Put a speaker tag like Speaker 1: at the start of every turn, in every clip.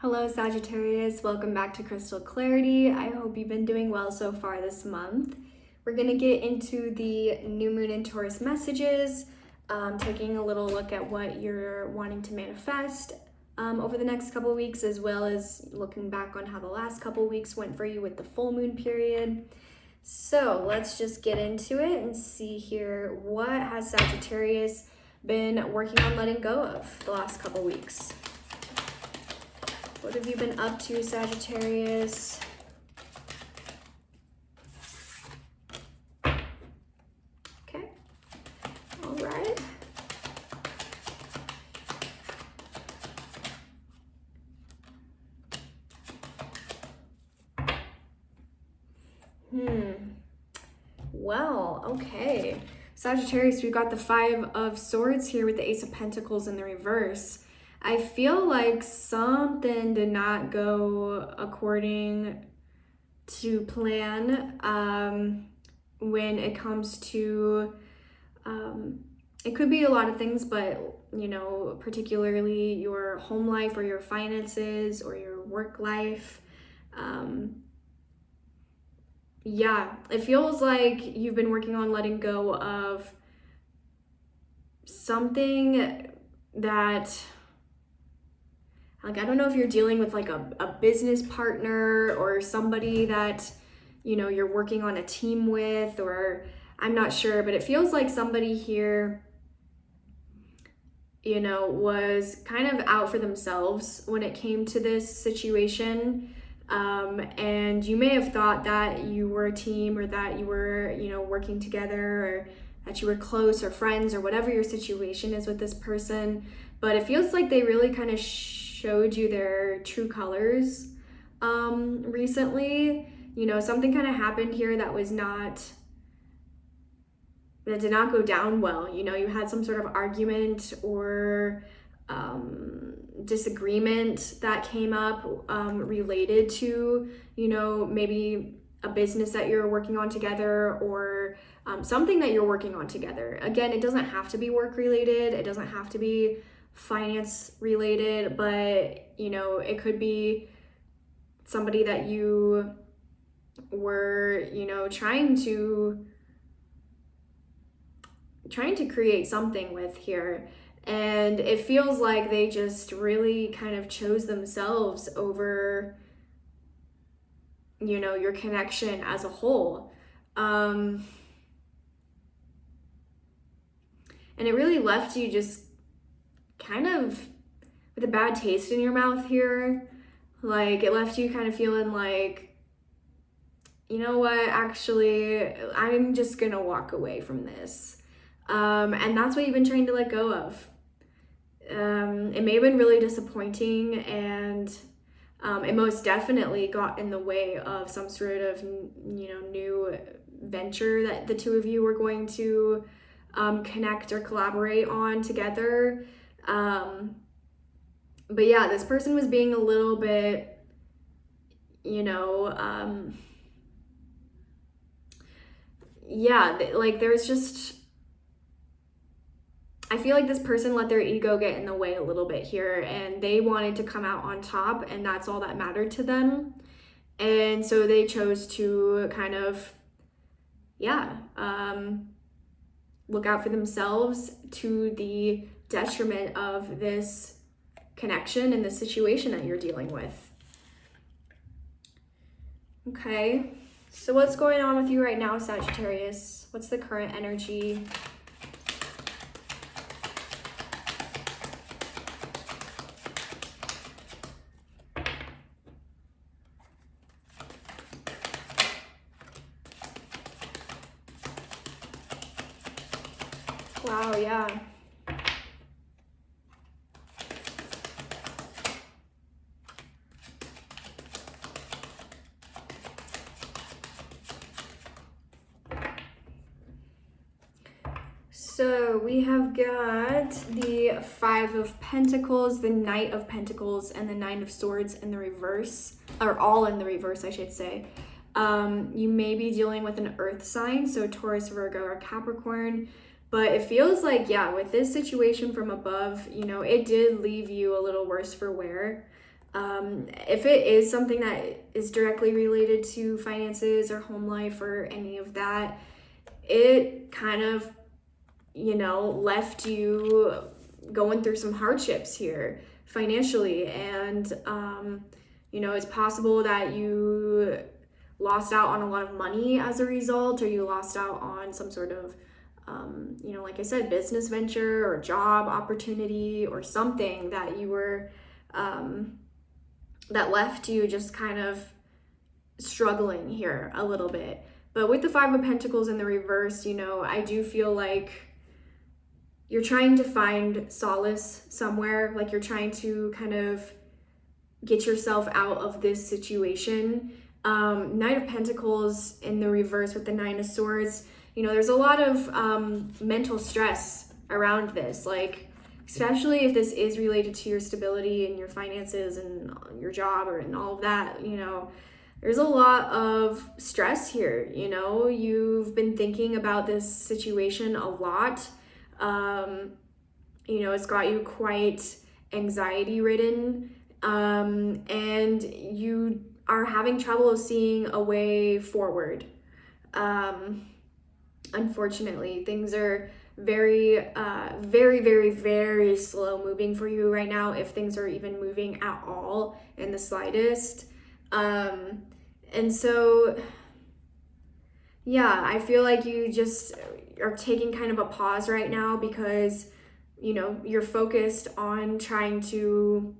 Speaker 1: Hello Sagittarius, welcome back to Crystal Clarity. I hope you've been doing well so far this month. We're going to get into the new moon in Taurus messages, taking a little look at what you're wanting to manifest over the next couple weeks, as well as looking back on how the last couple weeks went for you with the full moon period. So let's just get into it and see here, what has Sagittarius been working on letting go of the last couple weeks? What have you been up to, Sagittarius? Okay, all right. Well, okay. Sagittarius, we've got the Five of Swords here with the Ace of Pentacles in the reverse. I feel like something did not go according to plan when it comes to, it could be a lot of things, but, you know, particularly your home life or your finances or your work life. Yeah, it feels like you've been working on letting go of something that, like, I don't know if you're dealing with like a business partner or somebody that, you know, you're working on a team with, or I'm not sure, but it feels like somebody here, you know, was kind of out for themselves when it came to this situation. And you may have thought that you were a team, or that you were, you know, working together, or that you were close or friends, or whatever your situation is with this person. But it feels like they really kind of showed you their true colors recently. You know, something kind of happened here that did not go down well. You know, you had some sort of argument or disagreement that came up related to, you know, maybe a business that you're working on together, or something that you're working on together. Again, it doesn't have to be work related, it doesn't have to be finance related, but, you know, it could be somebody that you were, you know, trying to create something with here. And it feels like they just really kind of chose themselves over, you know, your connection as a whole. And it really left you just kind of with a bad taste in your mouth here. Like, it left you kind of feeling like, you know what, actually, I'm just gonna walk away from this. And that's what you've been trying to let go of. It may have been really disappointing, and it most definitely got in the way of some sort of, you know, new venture that the two of you were going to connect or collaborate on together. But yeah, this person was being a little bit, you know, yeah, like there's just, I feel like this person let their ego get in the way a little bit here, and they wanted to come out on top, and that's all that mattered to them. And so they chose to kind of, yeah, look out for themselves to the detriment of this connection and the situation that you're dealing with. Okay, so what's going on with you right now, Sagittarius? What's the current energy? Wow, yeah. So we have got the Five of Pentacles, the Knight of Pentacles, and the Nine of Swords in the reverse, or all in the reverse, I should say. You may be dealing with an earth sign, so Taurus, Virgo, or Capricorn. But it feels like, yeah, with this situation from above, you know, it did leave you a little worse for wear. If it is something that is directly related to finances or home life or any of that, it kind of, left you going through some hardships here financially. And, it's possible that you lost out on a lot of money as a result, or you lost out on some sort of, like I said, business venture or job opportunity or something that you were, that left you just kind of struggling here a little bit. But with the Five of Pentacles in the reverse, I do feel like you're trying to find solace somewhere, like you're trying to kind of get yourself out of this situation. Knight of Pentacles in the reverse with the Nine of Swords, there's a lot of mental stress around this, like especially if this is related to your stability and your finances and your job and all of that, there's a lot of stress here. You've been thinking about this situation a lot. It's got you quite anxiety ridden, and you are having trouble seeing a way forward. Unfortunately, things are very, very, very, very slow moving for you right now, if things are even moving at all in the slightest. And so, yeah, I feel like you just are taking kind of a pause right now because, you're focused on trying to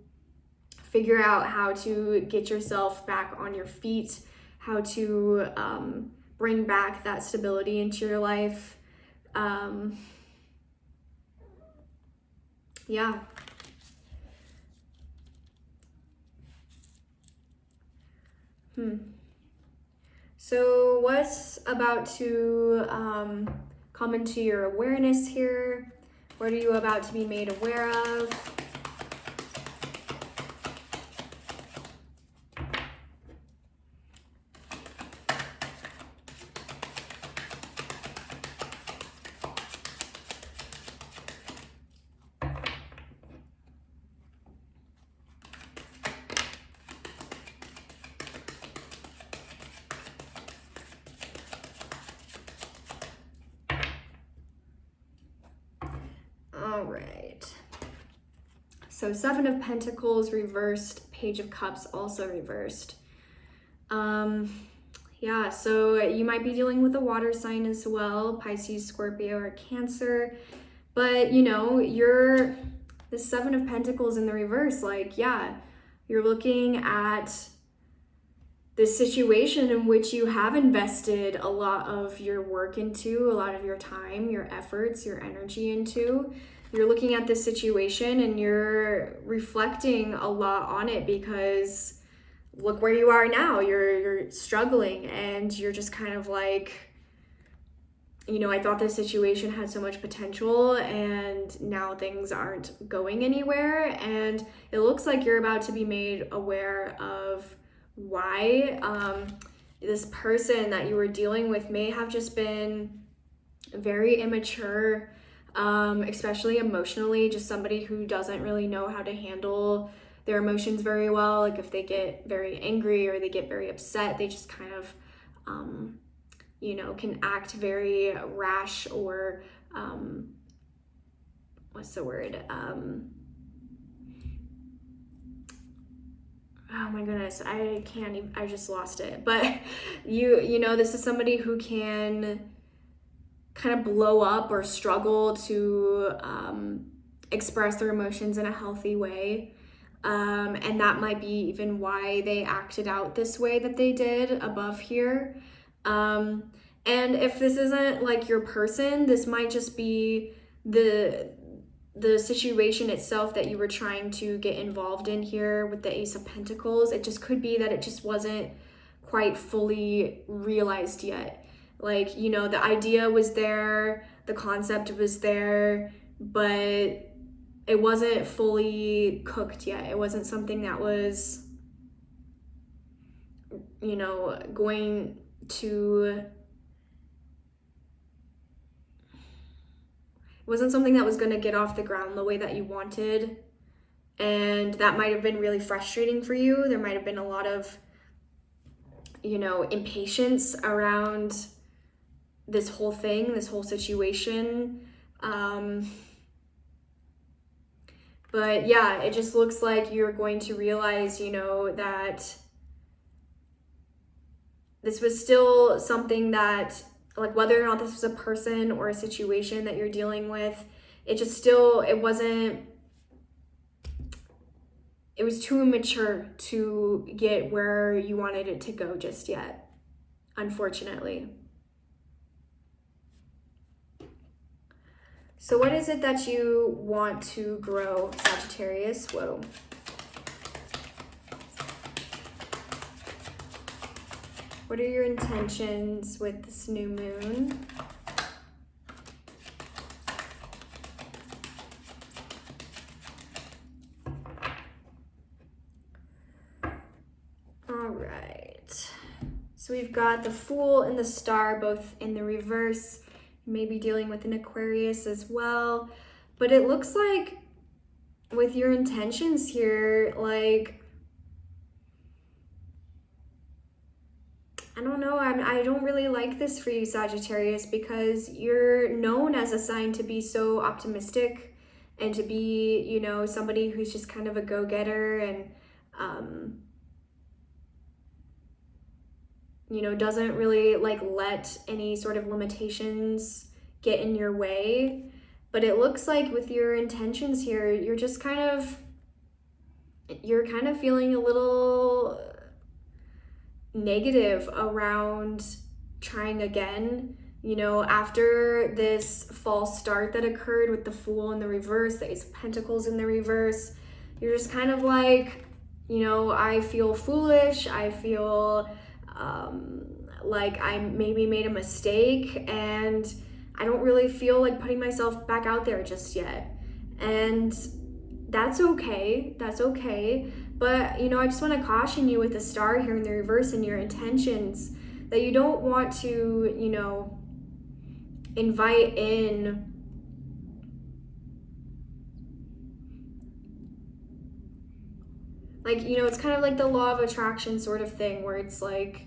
Speaker 1: figure out how to get yourself back on your feet, how to bring back that stability into your life. Yeah. So what's about to come into your awareness here? What are you about to be made aware of? All right. So Seven of Pentacles reversed, Page of Cups also reversed. Yeah, so you might be dealing with a water sign as well, Pisces, Scorpio, or Cancer. But, you're the Seven of Pentacles in the reverse. Like, yeah, you're looking at this situation in which you have invested a lot of your work into, a lot of your time, your efforts, your energy into. You're looking at this situation and you're reflecting a lot on it because look where you are now. You're struggling and you're just kind of like, I thought this situation had so much potential and now things aren't going anywhere. And it looks like you're about to be made aware of why. This person that you were dealing with may have just been very immature, especially emotionally, just somebody who doesn't really know how to handle their emotions very well. Like if they get very angry or they get very upset, they just kind of, can act very rash or, what's the word? Oh my goodness, I can't even, I just lost it. But this is somebody who can kind of blow up or struggle to express their emotions in a healthy way. And that might be even why they acted out this way that they did above here. And if this isn't like your person, this might just be the situation itself that you were trying to get involved in here with the Ace of Pentacles. It just could be that it just wasn't quite fully realized yet. Like, the idea was there, the concept was there, but it wasn't fully cooked yet. It wasn't something that was, going to, it wasn't something that was going to get off the ground the way that you wanted. And that might have been really frustrating for you. There might have been a lot of, you know, impatience around this whole thing, this whole situation. But yeah, it just looks like you're going to realize, you know, that this was still something that, like, whether or not this was a person or a situation that you're dealing with, it just still, it was too immature to get where you wanted it to go just yet, unfortunately. So what is it that you want to grow, Sagittarius? Whoa. What are your intentions with this new moon? All right. So we've got the Fool and the Star both in the reverse. Maybe dealing with an Aquarius as well. But it looks like with your intentions here, like, I don't know, I don't really like this for you, Sagittarius, because you're known as a sign to be so optimistic and to be, you know, somebody who's just kind of a go-getter and, you know, doesn't really like let any sort of limitations get in your way. But it looks like with your intentions here, you're kind of feeling a little negative around trying again. You know, after this false start that occurred with the Fool in the reverse, the Ace of Pentacles in the reverse, you're just kind of like, you know, I feel foolish. I feel like I maybe made a mistake, and I don't really feel like putting myself back out there just yet. And that's okay. That's okay. But, you know, I just want to caution you with the Star here in the reverse and your intentions, that you don't want to, you know, invite in like, you know, it's kind of like the law of attraction sort of thing, where it's like,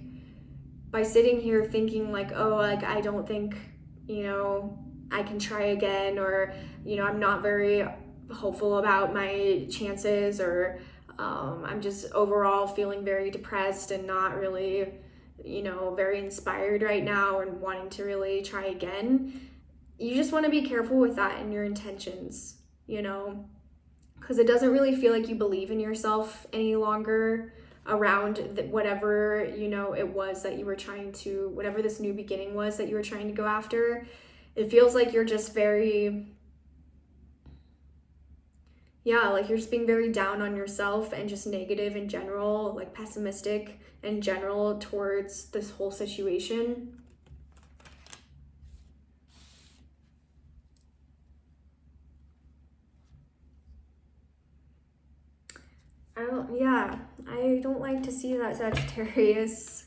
Speaker 1: by sitting here thinking like, oh, like, I don't think, you know, I can try again, or, you know, I'm not very hopeful about my chances, or I'm just overall feeling very depressed and not really, you know, very inspired right now and wanting to really try again. You just want to be careful with that in your intentions, you know, because it doesn't really feel like you believe in yourself any longer around whatever, you know, it was that you were trying to, whatever this new beginning was that you were trying to go after. It feels like you're just very, yeah, like you're just being very down on yourself and just negative in general, like pessimistic in general towards this whole situation. I don't like to see that, Sagittarius.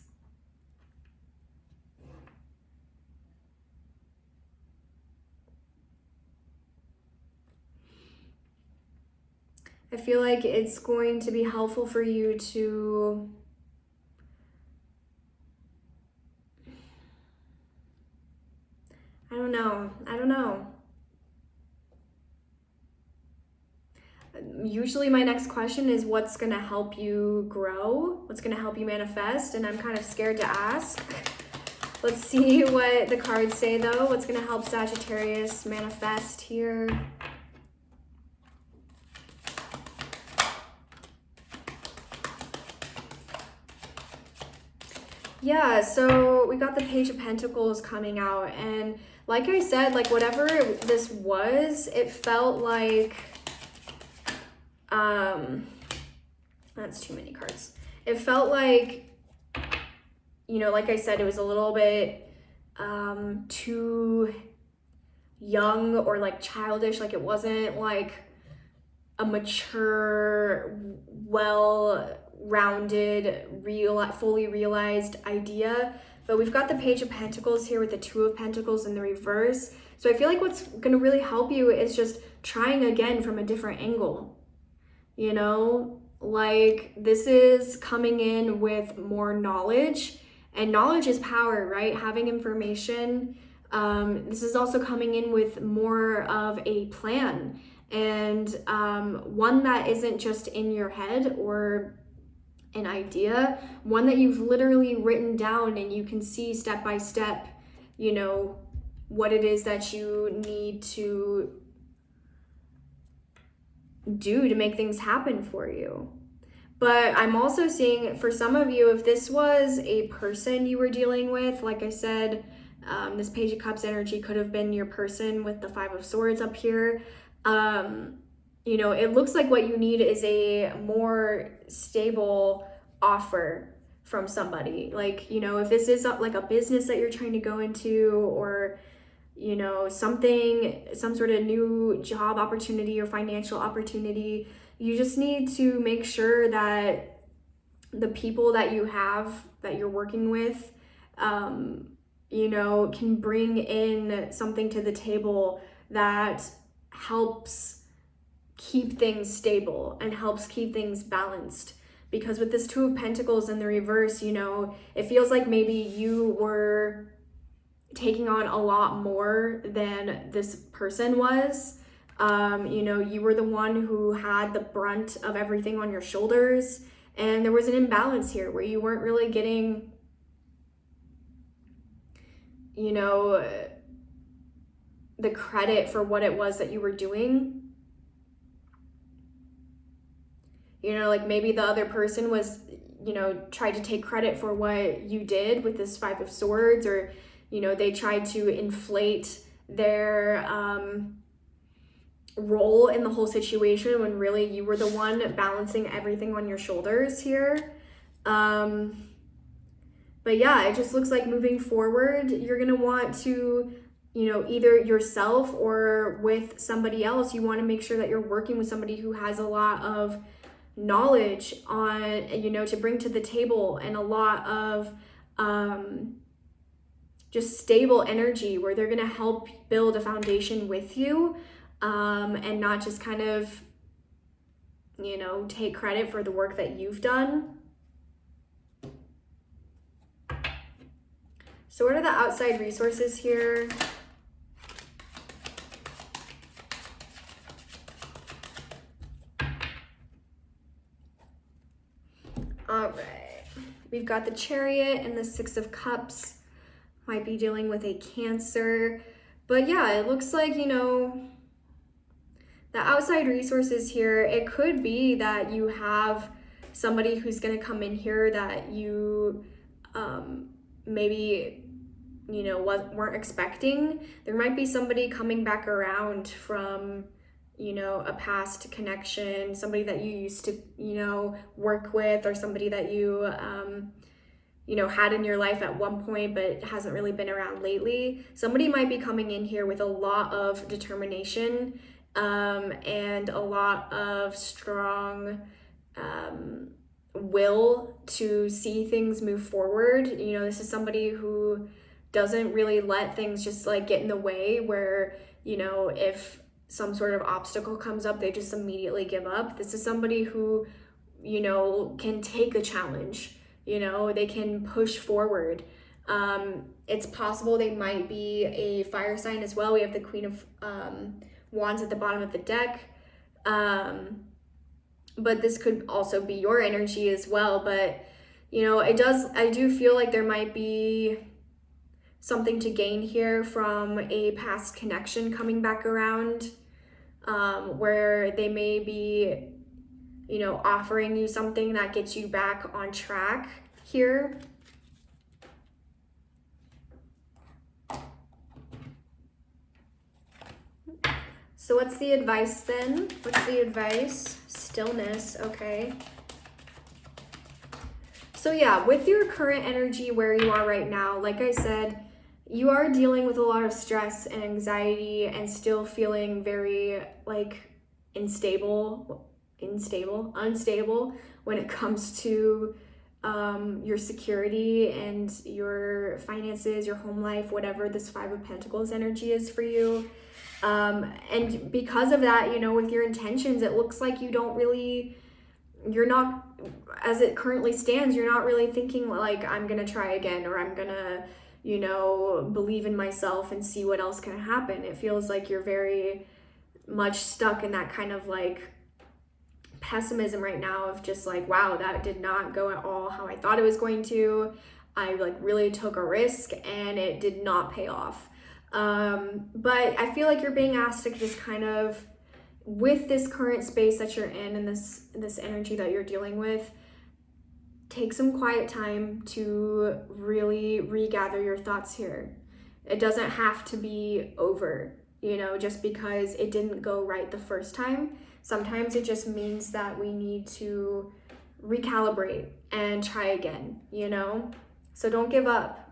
Speaker 1: I feel like it's going to be helpful for you to I don't know. Usually my next question is what's going to help you grow? What's going to help you manifest? And I'm kind of scared to ask. Let's see what the cards say though. What's going to help Sagittarius manifest here? Yeah, so we got the Page of Pentacles coming out, and like I said, like whatever this was, it felt like that's too many cards. It felt like, you know, like I said, it was a little bit too young or like childish. Like it wasn't like a mature, well-rounded, fully realized idea. But we've got the Page of Pentacles here with the Two of Pentacles in the reverse. So I feel like what's going to really help you is just trying again from a different angle. you know? Like, this is coming in with more knowledge, and knowledge is power, right? Having information. This is also coming in with more of a plan, and one that isn't just in your head or an idea, one that you've literally written down and you can see step by step, you know, what it is that you need to do to make things happen for you. But I'm also seeing, for some of you, if this was a person you were dealing with, like I said, this Page of Cups energy could have been your person with the Five of Swords up here. You know, it looks like what you need is a more stable offer from somebody. Like, you know, if this is like a business that you're trying to go into, or, you know, some sort of new job opportunity or financial opportunity, you just need to make sure that the people that you have, that you're working with, you know, can bring in something to the table that helps keep things stable and helps keep things balanced. Because with this Two of Pentacles in the reverse, you know, it feels like maybe you were taking on a lot more than this person was. You know, you were the one who had the brunt of everything on your shoulders, and there was an imbalance here where you weren't really getting, you know, the credit for what it was that you were doing. You know, like maybe the other person was, you know, tried to take credit for what you did with this Five of Swords, or, you know, they tried to inflate their role in the whole situation when really you were the one balancing everything on your shoulders here. But yeah, it just looks like moving forward, you're going to want to, you know, either yourself or with somebody else, you want to make sure that you're working with somebody who has a lot of knowledge on, you know, to bring to the table, and a lot of just stable energy where they're going to help build a foundation with you, and not just kind of, you know, take credit for the work that you've done. So what are the outside resources here? All right, we've got the Chariot and the Six of Cups. Might be dealing with a Cancer. But yeah, it looks like, you know, the outside resources here, it could be that you have somebody who's going to come in here that you maybe, you know, weren't expecting. There might be somebody coming back around from, you know, a past connection, somebody that you used to, you know, work with, or somebody that you, you know, had in your life at one point but hasn't really been around lately. Somebody might be coming in here with a lot of determination, and a lot of strong will to see things move forward. You know, this is somebody who doesn't really let things just like get in the way, where, you know, if some sort of obstacle comes up, they just immediately give up. This is somebody who, you know, can take a challenge, you know, they can push forward. It's possible they might be a fire sign as well. We have the Queen of Wands at the bottom of the deck. But this could also be your energy as well. But, you know, I do feel like there might be something to gain here from a past connection coming back around, where they may be, you know, offering you something that gets you back on track here. So what's the advice then? What's the advice? Stillness, okay. So yeah, with your current energy where you are right now, like I said, you are dealing with a lot of stress and anxiety and still feeling very like unstable when it comes to your security and your finances, your home life, whatever this Five of Pentacles energy is for you. And because of that, you know, with your intentions, it looks like you're not, as it currently stands, you're not really thinking like, I'm gonna try again, or I'm gonna, you know, believe in myself and see what else can happen. It feels like you're very much stuck in that kind of like pessimism right now of just like, wow, that did not go at all how I thought it was going to. I like really took a risk and it did not pay off. But I feel like you're being asked to just kind of, with this current space that you're in and this energy that you're dealing with, take some quiet time to really regather your thoughts here. It doesn't have to be over, you know, just because it didn't go right the first time. Sometimes it just means that we need to recalibrate and try again, you know? So don't give up.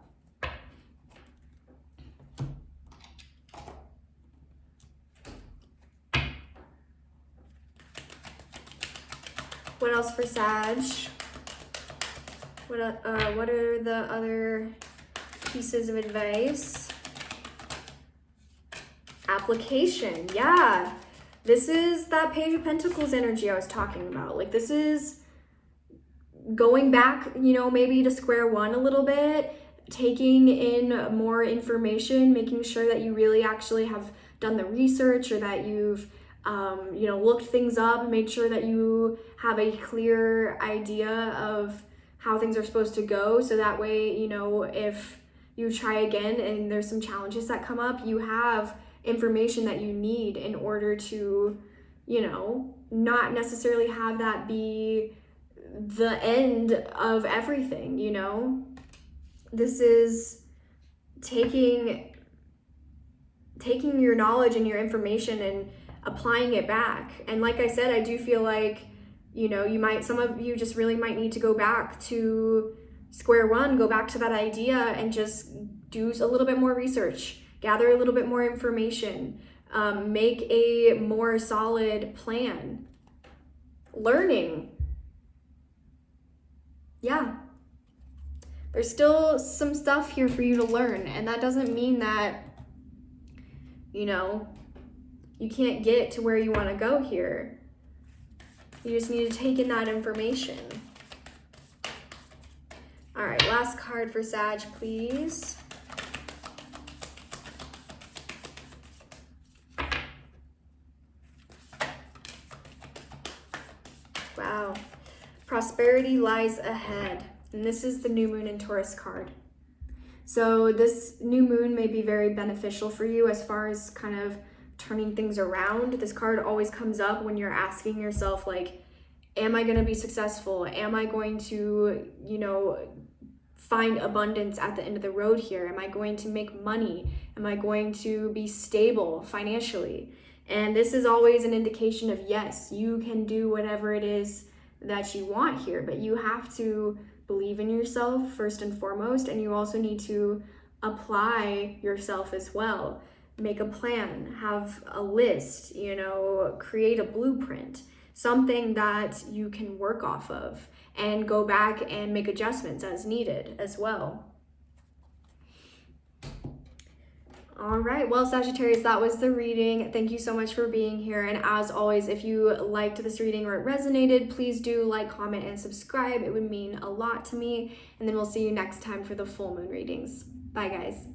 Speaker 1: What else for Sag? What are the other pieces of advice? Application, yeah. This is that Page of Pentacles energy I was talking about. Like, this is going back, you know, maybe to square one a little bit, taking in more information, making sure that you really actually have done the research, or that you've you know, looked things up, made sure that you have a clear idea of how things are supposed to go. So that way, you know, if you try again and there's some challenges that come up, you have information that you need in order to, you know, not necessarily have that be the end of everything, you know? This is taking your knowledge and your information and applying it back. And like I said, I do feel like, you know, some of you just really might need to go back to square one, go back to that idea and just do a little bit more research, gather a little bit more information, make a more solid plan. Learning. Yeah. There's still some stuff here for you to learn, and that doesn't mean that, you know, you can't get to where you want to go here. You just need to take in that information. All right, last card for Sag, please. Wow. Prosperity lies ahead. And this is the new moon in Taurus card. So this new moon may be very beneficial for you as far as kind of turning things around. This card always comes up when you're asking yourself, like, am I going to be successful? Am I going to, you know, find abundance at the end of the road here? Am I going to make money? Am I going to be stable financially? And this is always an indication of, yes, you can do whatever it is that you want here, but you have to believe in yourself first and foremost, and you also need to apply yourself as well. Make a plan, have a list, you know, create a blueprint, something that you can work off of, and go back and make adjustments as needed as well. All right, well, Sagittarius, that was the reading. Thank you so much for being here. And as always, if you liked this reading or it resonated, please do like, comment, and subscribe. It would mean a lot to me. And then we'll see you next time for the full moon readings. Bye, guys.